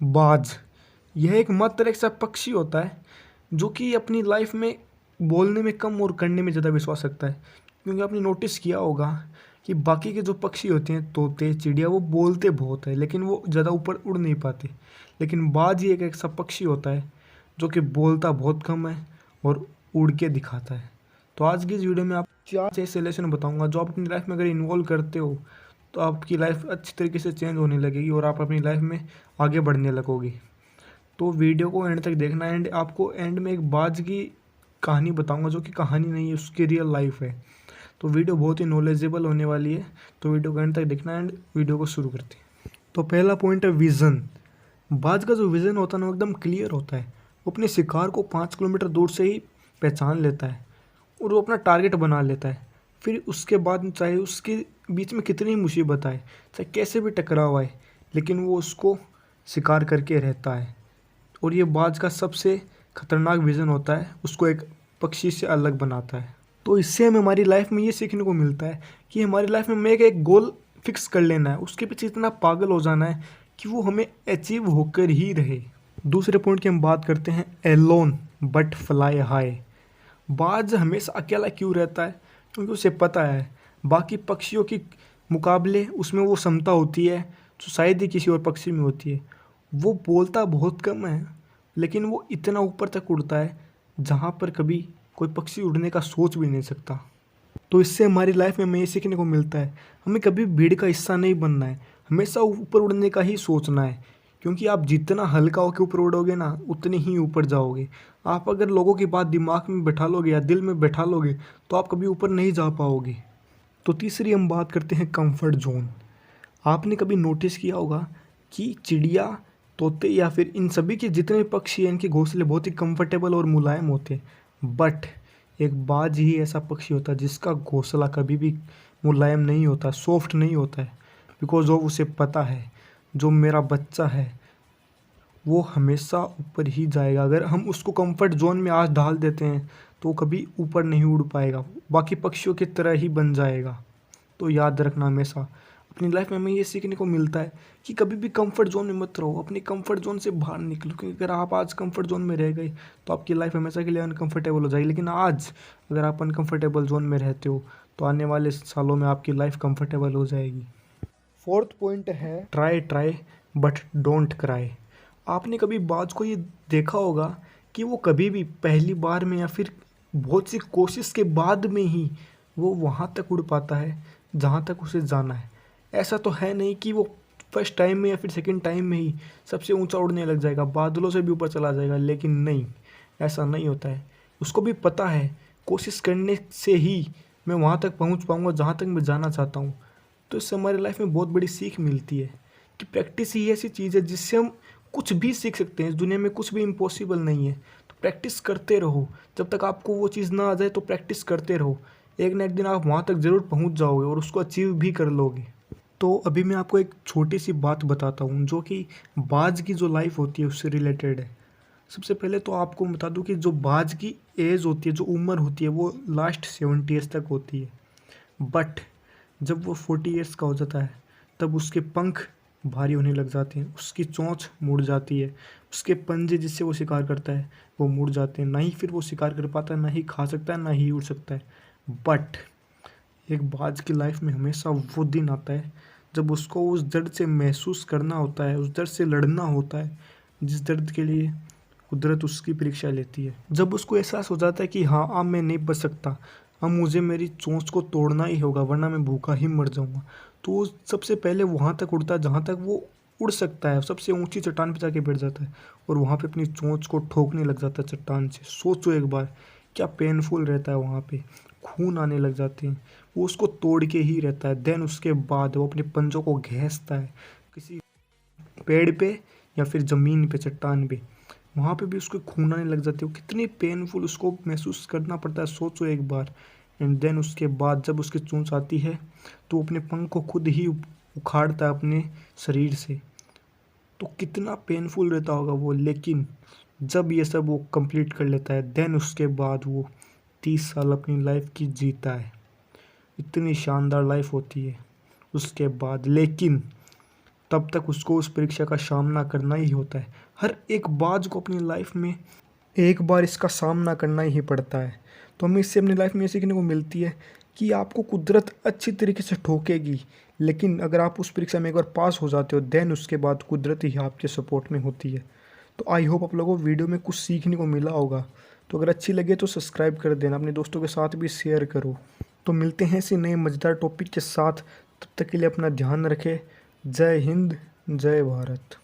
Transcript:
बाज यह एक मात्र ऐसा पक्षी होता है जो कि अपनी लाइफ में बोलने में कम और करने में ज़्यादा विश्वास रखता है। क्योंकि आपने नोटिस किया होगा कि बाकी के जो पक्षी होते हैं, तोते, चिड़िया, वो बोलते बहुत है लेकिन वो ज़्यादा ऊपर उड़ नहीं पाते। लेकिन बाज ही एक ऐसा पक्षी होता है जो कि बोलता बहुत कम है और उड़ के दिखाता है। तो आज की इस वीडियो में आप 4 ऐसे लेसन बताऊंगा जो आप अपनी लाइफ में अगर इन्वॉल्व करते हो तो आपकी लाइफ अच्छी तरीके से चेंज होने लगेगी और आप अपनी लाइफ में आगे बढ़ने लगोगे। तो वीडियो को एंड तक देखना। एंड आपको एंड में एक बाज की कहानी बताऊंगा जो कि कहानी नहीं है, उसकी रियल लाइफ है। तो वीडियो बहुत ही नॉलेजेबल होने वाली है। तो वीडियो को एंड तक देखना एंड वीडियो को शुरू करते हैं। तो पहला पॉइंट है विज़न। बाज का जो विज़न होता है ना, वो एकदम क्लियर होता है। वो अपने शिकार को 5 किलोमीटर दूर से ही पहचान लेता है और वो अपना टारगेट बना लेता है। फिर उसके बाद चाहे उसके बीच में कितनी मुसीबत आए, चाहे कैसे भी टकराव आए, लेकिन वो उसको शिकार करके रहता है। और ये बाज का सबसे खतरनाक विज़न होता है, उसको एक पक्षी से अलग बनाता है। तो इससे हमें हमारी लाइफ में ये सीखने को मिलता है कि हमारी लाइफ में हमें एक गोल फिक्स कर लेना है, उसके पीछे इतना पागल हो जाना है कि वो हमें अचीव होकर ही रहे। दूसरे पॉइंट की हम बात करते हैं एलोन बट फ्लाई हाई। बाज हमेशा अकेला क्यों रहता है? क्योंकि उसे पता है बाकी पक्षियों की मुकाबले उसमें वो क्षमता होती है जो शायद ही किसी और पक्षी में होती है। वो बोलता बहुत कम है लेकिन वो इतना ऊपर तक उड़ता है जहाँ पर कभी कोई पक्षी उड़ने का सोच भी नहीं सकता। तो इससे हमारी लाइफ में हमें ये सीखने को मिलता है, हमें कभी भीड़ का हिस्सा नहीं बनना है, हमेशा ऊपर उड़ने का ही सोचना है। क्योंकि आप जितना हल्का होकर ऊपर उड़ोगे ना, उतने ही ऊपर जाओगे। आप अगर लोगों की बात दिमाग में बैठा लोगे या दिल में बैठा लोगे तो आप कभी ऊपर नहीं जा पाओगे। तो तीसरी हम बात करते हैं कंफर्ट जोन। आपने कभी नोटिस किया होगा कि चिड़िया, तोते या फिर इन सभी के जितने भी पक्षी हैं, इनके घोंसले बहुत ही कंफर्टेबल और मुलायम होते हैं। बट एक बाज ही ऐसा पक्षी होता है जिसका घोंसला कभी भी मुलायम नहीं होता, सॉफ्ट नहीं होता है। बिकॉज वो उसे पता है जो मेरा बच्चा है वो हमेशा ऊपर ही जाएगा। अगर हम उसको कंफर्ट जोन में आज डाल देते हैं तो वो कभी ऊपर नहीं उड़ पाएगा, बाकी पक्षियों की तरह ही बन जाएगा। तो याद रखना, हमेशा अपनी लाइफ में हमें ये सीखने को मिलता है कि कभी भी कंफर्ट जोन में मत रहो, अपनी कंफर्ट जोन से बाहर निकलो। क्योंकि अगर आप आज कंफर्ट जोन में रह गए तो आपकी लाइफ हमेशा के लिए अनकंफर्टेबल हो जाएगी। लेकिन आज अगर आप अनकंफर्टेबल जोन में रहते हो तो आने वाले सालों में आपकी लाइफ कंफर्टेबल हो जाएगी। फोर्थ पॉइंट है try try but don't cry. आपने कभी बाज को ये देखा होगा कि वो कभी भी पहली बार में या फिर बहुत सी कोशिश के बाद में ही वो वहाँ तक उड़ पाता है जहाँ तक उसे जाना है। ऐसा तो है नहीं कि वो फर्स्ट टाइम में या फिर सेकंड टाइम में ही सबसे ऊंचा उड़ने लग जाएगा, बादलों से भी ऊपर चला जाएगा। लेकिन नहीं, ऐसा नहीं होता है। उसको भी पता है कोशिश करने से ही मैं वहाँ तक पहुँच पाऊँगा जहाँ तक मैं जाना चाहता हूँ। तो इससे हमारी लाइफ में बहुत बड़ी सीख मिलती है कि प्रैक्टिस ही ऐसी चीज़ है जिससे हम कुछ भी सीख सकते हैं। इस दुनिया में कुछ भी इम्पॉसिबल नहीं है। तो प्रैक्टिस करते रहो, जब तक आपको वो चीज़ ना आ जाए तो प्रैक्टिस करते रहो। एक ना एक दिन आप वहाँ तक ज़रूर पहुँच जाओगे और उसको अचीव भी कर लोगे। तो अभी मैं आपको एक छोटी सी बात बताता हूँ जो कि बाज की जो लाइफ होती है उससे रिलेटेड है। सबसे पहले तो आपको बता दूँ कि जो बाज की एज होती है, जो उम्र होती है, वो लास्ट 70 ईयर्स तक होती है। बट जब वो 40 ईयर्स का हो जाता है तब उसके पंख भारी होने लग जाते हैं, उसकी चोंच मुड़ जाती है, उसके पंजे जिससे वो शिकार करता है वो मुड़ जाते हैं। ना ही फिर वो शिकार कर पाता है, ना ही खा सकता है, ना ही उड़ सकता है। बट एक बाज की लाइफ में हमेशा वो दिन आता है जब उसको उस दर्द से महसूस करना होता है, उस दर्द से लड़ना होता है जिस दर्द के लिए कुदरत उसकी परीक्षा लेती है। जब उसको एहसास हो जाता है कि हाँ, अब मैं नहीं बच सकता, अब मुझे मेरी चोंच को तोड़ना ही होगा वरना मैं भूखा ही मर जाऊंगा, तो वो सबसे पहले वहाँ तक उड़ता है जहाँ तक वो उड़ सकता है। सबसे ऊंची चट्टान पे जाके बैठ जाता है और वहाँ पे अपनी चोंच को ठोकने लग जाता है चट्टान से। सोचो एक बार क्या पेनफुल रहता है, वहाँ पे खून आने लग जाते हैं। वो उसको तोड़ के ही रहता है। देन उसके बाद वो अपने पंजों को घिसता है किसी पेड़ पे या फिर ज़मीन पे, चट्टान पे, वहाँ पे भी उसको खून आने लग जाती है। वो कितनी पेनफुल उसको महसूस करना पड़ता है, सोचो एक बार। एंड देन उसके बाद जब उसकी चोंच आती है तो वो अपने पंख को खुद ही उखाड़ता है अपने शरीर से। तो कितना पेनफुल रहता होगा वो। लेकिन जब ये सब वो कंप्लीट कर लेता है देन उसके बाद वो 30 साल अपनी लाइफ की जीता है। इतनी शानदार लाइफ होती है उसके बाद। लेकिन तब तक उसको उस परीक्षा का सामना करना ही होता है। हर एक बाज को अपनी लाइफ में एक बार इसका सामना करना ही पड़ता है। तो हमें इससे अपनी लाइफ में ये सीखने को मिलती है कि आपको कुदरत अच्छी तरीके से ठोकेगी, लेकिन अगर आप उस परीक्षा में एक बार पास हो जाते हो देन उसके बाद कुदरत ही आपके सपोर्ट में होती है। तो आई होप आप लोगों को वीडियो में कुछ सीखने को मिला होगा। तो अगर अच्छी लगे तो सब्सक्राइब कर देना, अपने दोस्तों के साथ भी शेयर करो। तो मिलते हैं ऐसे नए मज़ेदार टॉपिक के साथ, तब तक के लिए अपना ध्यान रखें। जय हिंद, जय भारत।